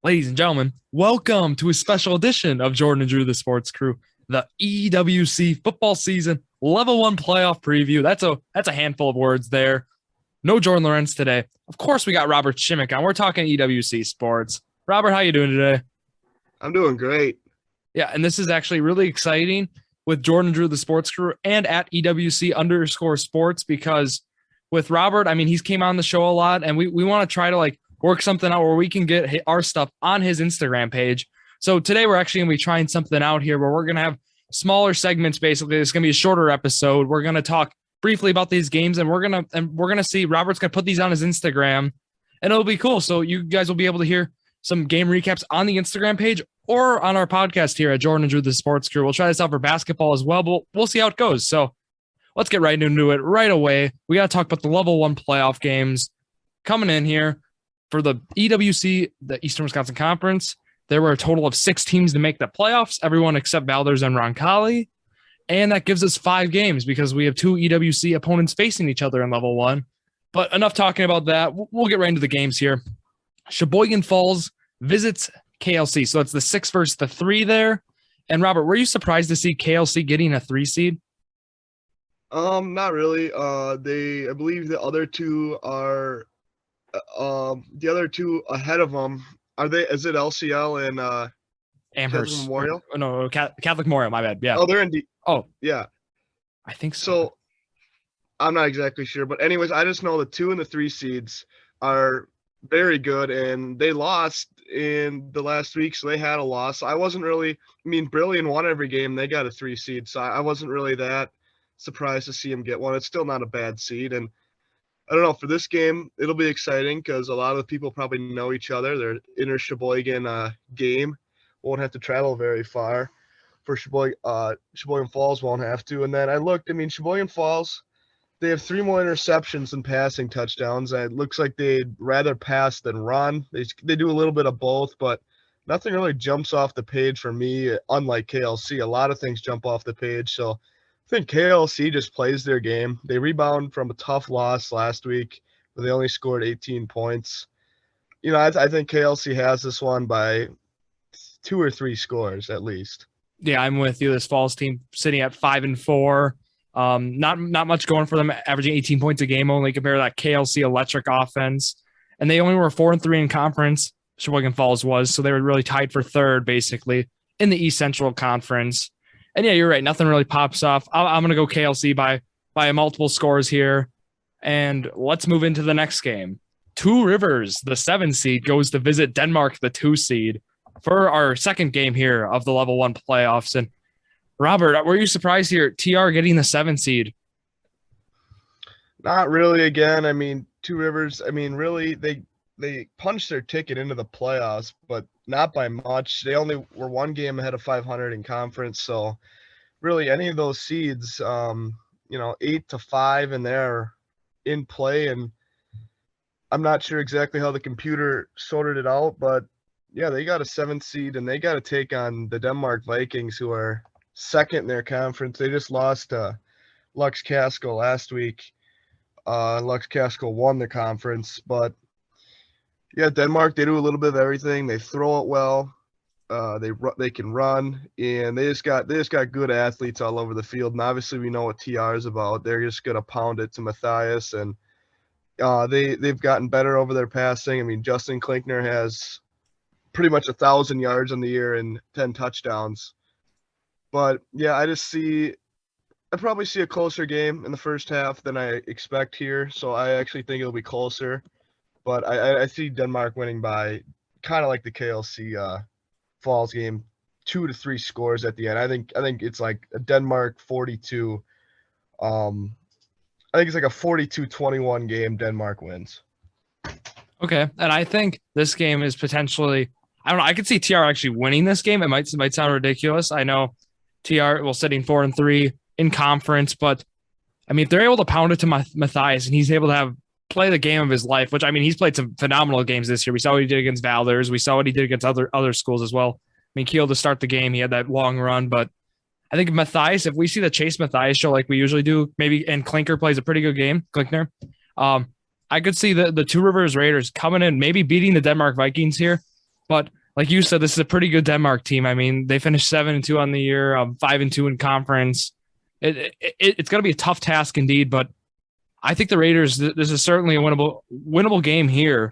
Ladies and gentlemen, welcome to a special edition of Jordan and Drew, the Sports Crew, the EWC football season level one playoff preview. That's a handful of words there. No Jordon Lawrenz today. Of course, we got Robert Shimek on. We're talking EWC sports. Robert, how you doing today? I'm doing great. Yeah, and this is actually really exciting with Jordan and Drew, the Sports Crew, and at EWC underscore sports because with Robert, I mean, he's came on the show a lot, and we want to try to work something out where we can get our stuff on his Instagram page. So today we're actually going to be trying something out here where we're going to have smaller segments. Basically, it's going to be a shorter episode. We're going to talk briefly about these games, and we're gonna see Robert's going to put these on his Instagram, and it'll be cool. So you guys will be able to hear some game recaps on the Instagram page or on our podcast here at Jordan and Drew, the Sports Crew. We'll try this out for basketball as well, but we'll see how it goes. So let's get right into it right away. We got to talk about the level one playoff games coming in here. For the EWC, the Eastern Wisconsin Conference, there were a total of 6 teams to make the playoffs, everyone except Valders and Roncalli. And that gives us 5 games because we have 2 EWC opponents facing each other in level 1. But enough talking about that. We'll get right into the games here. Sheboygan Falls visits KLC. So it's the 6 versus the 3 there. And Robert, were you surprised to see KLC getting a 3 seed? Not really. I believe the other two ahead of them is it LCL and Amherst Catholic Memorial? No, Catholic Memorial, my bad. Yeah. Oh, they're in yeah. I think so. So I'm not exactly sure, but anyways, I just know the 2 and the 3 seeds are very good, and they lost in the last week, so they had a loss. Brilliant won every game. They got a 3 seed, so I wasn't really that surprised to see them get one. It's still not a bad seed, and I don't know, for this game, it'll be exciting because a lot of the people probably know each other. Their inner Sheboygan game won't have to travel very far. For Sheboygan Falls won't have to. And then Sheboygan Falls, they have 3 more interceptions than passing touchdowns. And it looks like they'd rather pass than run. They do a little bit of both, but nothing really jumps off the page for me, unlike KLC. A lot of things jump off the page, so I think KLC just plays their game. They rebound from a tough loss last week where they only scored 18 points. I think KLC has this one by 2 or 3 scores at least. Yeah, I'm with you. This Falls team sitting at 5-4. Not much going for them, averaging 18 points a game only compared to that KLC electric offense. And they only were 4-3 in conference, Sheboygan Falls was, so they were really tied for 3rd, basically, in the East Central Conference. And yeah, you're right. Nothing really pops off. I'm going to go KLC by multiple scores here. And let's move into the next game. Two Rivers, the 7 seed, goes to visit Denmark, the 2 seed, for our second game here of the level 1 playoffs. And Robert, were you surprised here, TR getting the 7 seed? Not really. Again, Two Rivers, really, they punched their ticket into the playoffs, but not by much. They only were 1 game ahead of 500 in conference. So really any of those seeds, 8-5 and they're in play. And I'm not sure exactly how the computer sorted it out, but yeah, they got a 7th seed and they got to take on the Denmark Vikings, who are 2nd in their conference. They just lost to Lux Casco last week. Lux Casco won the conference, but yeah, Denmark, they do a little bit of everything. They throw it well. They can run, and they just got good athletes all over the field. And obviously, we know what TR is about. They're just gonna pound it to Matthias, and they've gotten better over their passing. Justin Klinkner has pretty much 1,000 yards on the year and 10 touchdowns. But yeah, I probably see a closer game in the first half than I expect here. So I actually think it'll be closer. But I see Denmark winning by kind of like the KLC Falls game, 2 to 3 scores at the end. I think it's like a Denmark 42. I think it's like a 42-21 game. Denmark wins. Okay, and I think this game is potentially, I don't know, I could see TR actually winning this game. It might sound ridiculous. I know TR, sitting 4-3 in conference, but if they're able to pound it to Matthias and he's able to play the game of his life, which he's played some phenomenal games this year. We saw what he did against Valders. We saw what he did against other schools as well. Keel to start the game, he had that long run, but I think Matthias, if we see the Chase Matthias show like we usually do, maybe, and Klinker plays a pretty good game, Klinkner, I could see the Two Rivers Raiders coming in, maybe beating the Denmark Vikings here, But like you said, this is a pretty good Denmark team. I mean, they finished 7-2 on the year, 5-2 in conference. It's going to be a tough task indeed, but I think the Raiders, this is certainly a winnable game here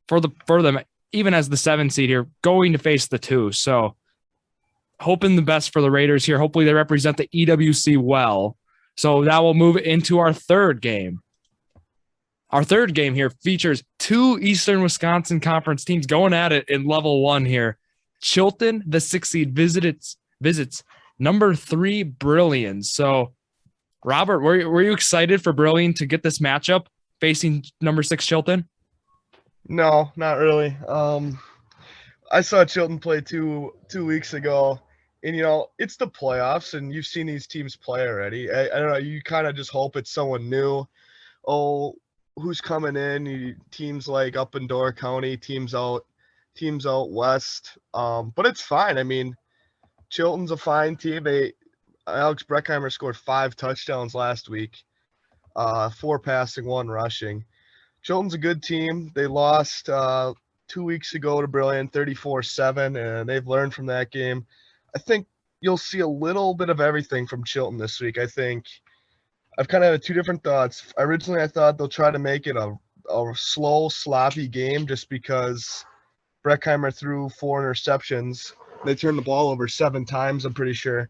for them, even as the 7 seed here, going to face the 2. So hoping the best for the Raiders here. Hopefully they represent the EWC well. So that will move into our third game. Our third game here features 2 Eastern Wisconsin Conference teams going at it in level 1 here. Chilton, the 6 seed, visits number 3 Brilliant. So, Robert, were you excited for Brilliant to get this matchup facing number 6 Chilton? No, not really. I saw Chilton play two weeks ago, and it's the playoffs, and you've seen these teams play already. I don't know. You kind of just hope it's someone new. Oh, who's coming in? Teams like up in Door County, teams out west. But it's fine. I mean, Chilton's a fine team. Alex Breckheimer scored 5 touchdowns last week, 4 passing, 1 rushing. Chilton's a good team. They lost 2 weeks ago to Brilliant, 34-7, and they've learned from that game. I think you'll see a little bit of everything from Chilton this week. I think I've kind of had 2 different thoughts. Originally, I thought they'll try to make it a slow, sloppy game just because Breckheimer threw 4 interceptions. They turned the ball over 7 times, I'm pretty sure,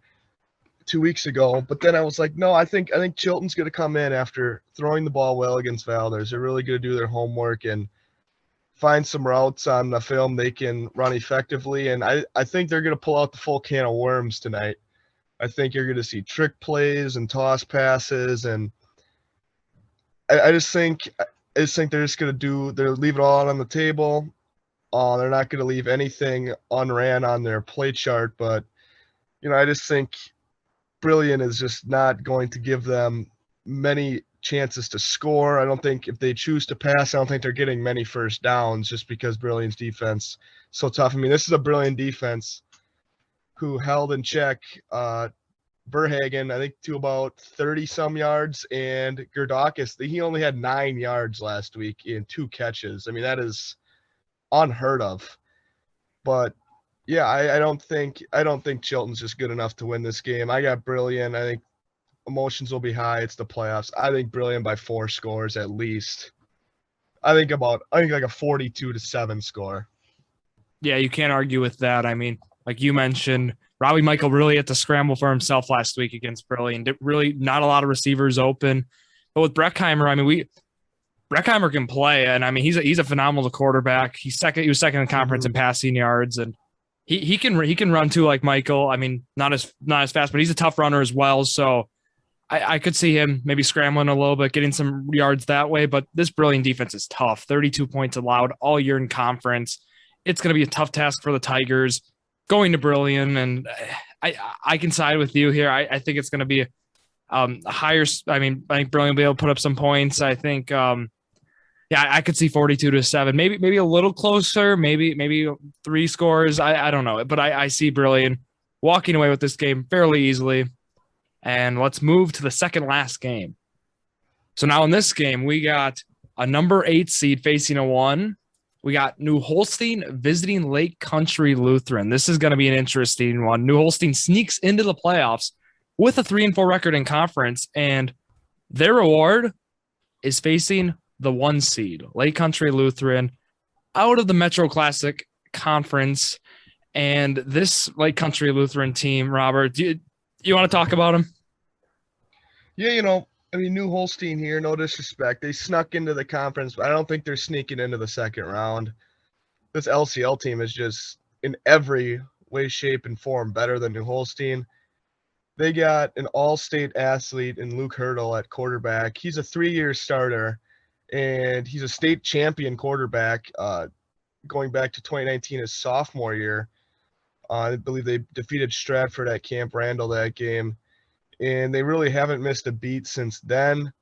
2 weeks ago. But then I was like, no, I think Chilton's going to come in after throwing the ball well against Valdez. They're really going to do their homework and find some routes on the film they can run effectively. And I think they're going to pull out the full can of worms tonight. I think you're going to see trick plays and toss passes. And I just think they're just going to leave it all out on the table. They're not going to leave anything unran on their play chart. But, I just think Brilliant is just not going to give them many chances to score. I don't think if they choose to pass, I don't think they're getting many first downs just because Brilliant's defense is so tough. I mean, this is a Brilliant defense who held in check Verhagen, I think, to about 30-some yards, and Gerdakis, he only had 9 yards last week in 2 catches. I mean, that is unheard of. But yeah, I don't think Chilton's just good enough to win this game. I got Brilliant. I think emotions will be high. It's the playoffs. I think Brilliant by 4 scores at least. I think like a 42-7 score. Yeah, you can't argue with that. I mean, like you mentioned, Robbie Michael really had to scramble for himself last week against Brilliant. Really not a lot of receivers open. But with Breckheimer, I mean, Breckheimer can play, and I mean he's a phenomenal quarterback. He was second in conference in passing yards, and he can run too like Michael. I mean, not as fast, but he's a tough runner as well. So I could see him maybe scrambling a little bit, getting some yards that way. But this Brilliant defense is tough. 32 points allowed all year in conference. It's going to be a tough task for the Tigers going to Brilliant, and I can side with you here. I think it's going to be higher. I think Brilliant will be able to put up some points. I think, I could see 42-7, maybe a little closer, maybe 3 scores. I don't know, but I see Brilliant walking away with this game fairly easily. And let's move to the second last game. So now in this game, we got a number 8 seed facing a 1. We got New Holstein visiting Lake Country Lutheran. This is going to be an interesting one. New Holstein sneaks into the playoffs with a 3-4 record in conference, and their reward is facing the 1 seed, Lake Country Lutheran, out of the Metro Classic Conference. And this Lake Country Lutheran team, Robert, you want to talk about them? Yeah, I mean, New Holstein here, no disrespect. They snuck into the conference, but I don't think they're sneaking into the second round. This LCL team is just in every way, shape, and form better than New Holstein. They got an all-state athlete in Luke Hurdle at quarterback. He's a 3-year starter, and he's a state champion quarterback going back to 2019, his sophomore year. I believe they defeated Stratford at Camp Randall that game, and they really haven't missed a beat since then.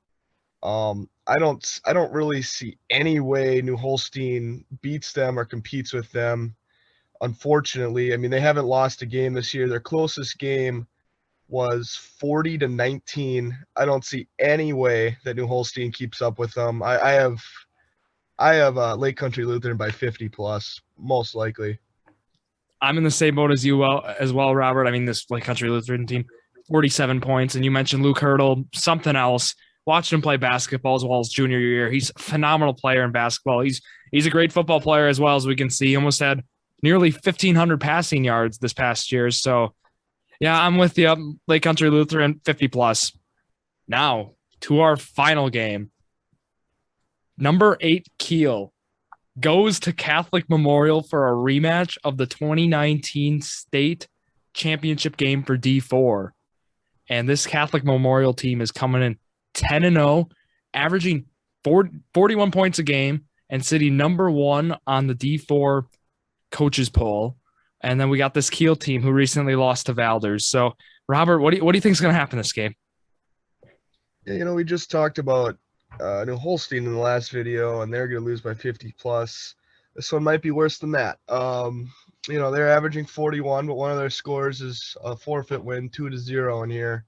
I don't really see any way New Holstein beats them or competes with them, unfortunately. I mean, they haven't lost a game this year. Their closest game was 40-19. I don't see any way that New Holstein keeps up with them. I I have Lake Country Lutheran by 50 plus, most likely. I'm in the same boat as you as well, Robert. I mean, this Lake Country Lutheran team, 47 points. And you mentioned Luke Hurdle, something else. Watched him play basketball as well as junior year. He's a phenomenal player in basketball. He's a great football player as well, as we can see. He almost had nearly 1,500 passing yards this past year. So, yeah, I'm with you. Lake Country Lutheran, 50 plus. Now, to our final game. Number 8, Kiel, goes to Catholic Memorial for a rematch of the 2019 state championship game for D4. And this Catholic Memorial team is coming in 10-0, averaging 41 points a game and sitting number 1 on the D4 coaches poll. And then we got this Kiel team who recently lost to Valders. So, Robert, what do you think is going to happen this game? Yeah, we just talked about New Holstein in the last video, and they're going to lose by 50 plus. This one might be worse than that. They're averaging 41, but one of their scores is a forfeit win, 2-0 in here.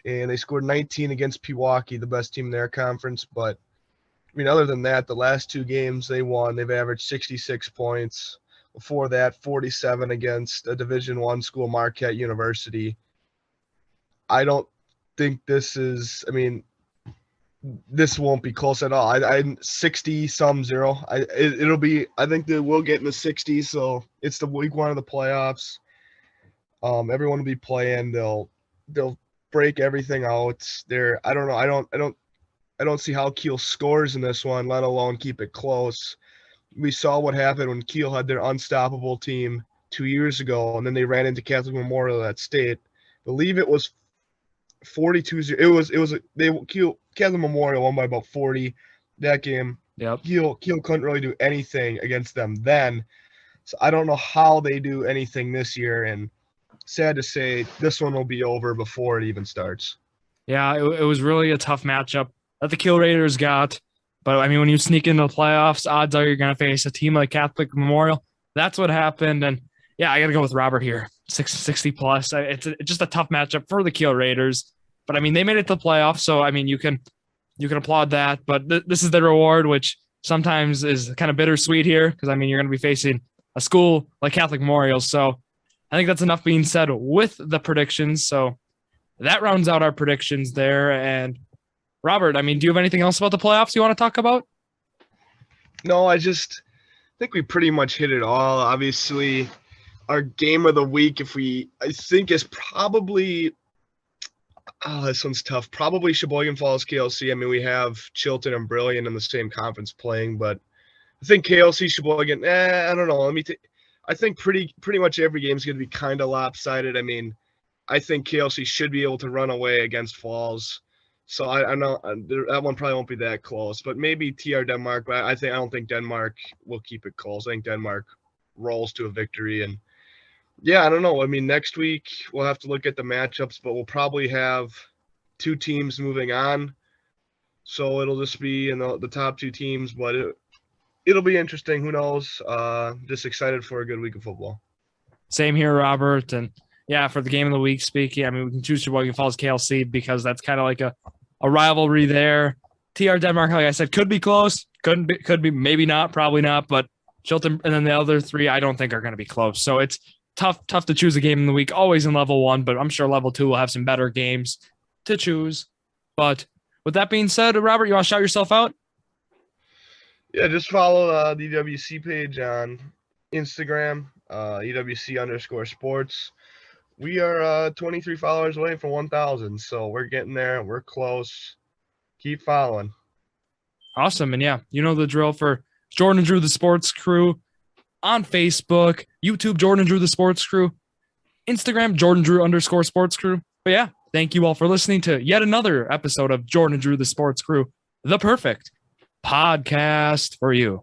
And they scored 19 against Pewaukee, the best team in their conference. But, other than that, the last 2 games they won, they've averaged 66 points. Before that, 47 against a Division I school, Marquette University. I don't think this won't be close at all. I'm 60-0. I think they will get in the 60s. So it's the week 1 of the playoffs. Everyone will be playing. They'll break everything out. I don't know. I don't see how Kiel scores in this one, let alone keep it close. We saw what happened when Kiel had their unstoppable team 2 years ago, and then they ran into Catholic Memorial at state. I believe it was 42-0. Catholic Memorial won by about 40 that game. Yep. Kiel couldn't really do anything against them then. So I don't know how they do anything this year, and sad to say, this one will be over before it even starts. Yeah, it was really a tough matchup that the Kiel Raiders got. But, when you sneak into the playoffs, odds are you're going to face a team like Catholic Memorial. That's what happened. And, yeah, I got to go with Robert here, 60 plus. It's just a tough matchup for the Kiel Raiders. But, they made it to the playoffs, so, you can applaud that. But this is the reward, which sometimes is kind of bittersweet here because, you're going to be facing a school like Catholic Memorial. So I think that's enough being said with the predictions. So that rounds out our predictions there. And, Robert, do you have anything else about the playoffs you want to talk about? No, I just think we pretty much hit it all. Obviously, our game of the week, I think is probably this one's tough. Probably Sheboygan Falls KLC. We have Chilton and Brilliant in the same conference playing, but I think KLC Sheboygan. I don't know. I think pretty much every game is going to be kind of lopsided. I think KLC should be able to run away against Falls. So I know that one probably won't be that close, but maybe TR Denmark. But I don't think Denmark will keep it close. I think Denmark rolls to a victory, and yeah, I don't know. Next week we'll have to look at the matchups, but we'll probably have 2 teams moving on, so it'll just be in the top 2 teams. But it'll be interesting. Who knows? Just excited for a good week of football. Same here, Robert, and. Yeah, for the game of the week speaking, we can choose Sheboygan Falls KLC because that's kind of like a rivalry there. TR Denmark, like I said, could be close, could be, maybe not, probably not, but Chilton and then the other 3 I don't think are going to be close. So it's tough to choose a game in the week, always in level 1, but I'm sure level 2 will have some better games to choose. But with that being said, Robert, you want to shout yourself out? Yeah, just follow the EWC page on Instagram, EWC_sports. We are 23 followers away from 1,000, so we're getting there. We're close. Keep following. Awesome. And yeah, you know the drill for Jordan and Drew, the sports crew on Facebook, YouTube, Jordan and Drew, the sports crew, Instagram, Jordan Drew _sports crew. But yeah, thank you all for listening to yet another episode of Jordan and Drew, the sports crew, the perfect podcast for you.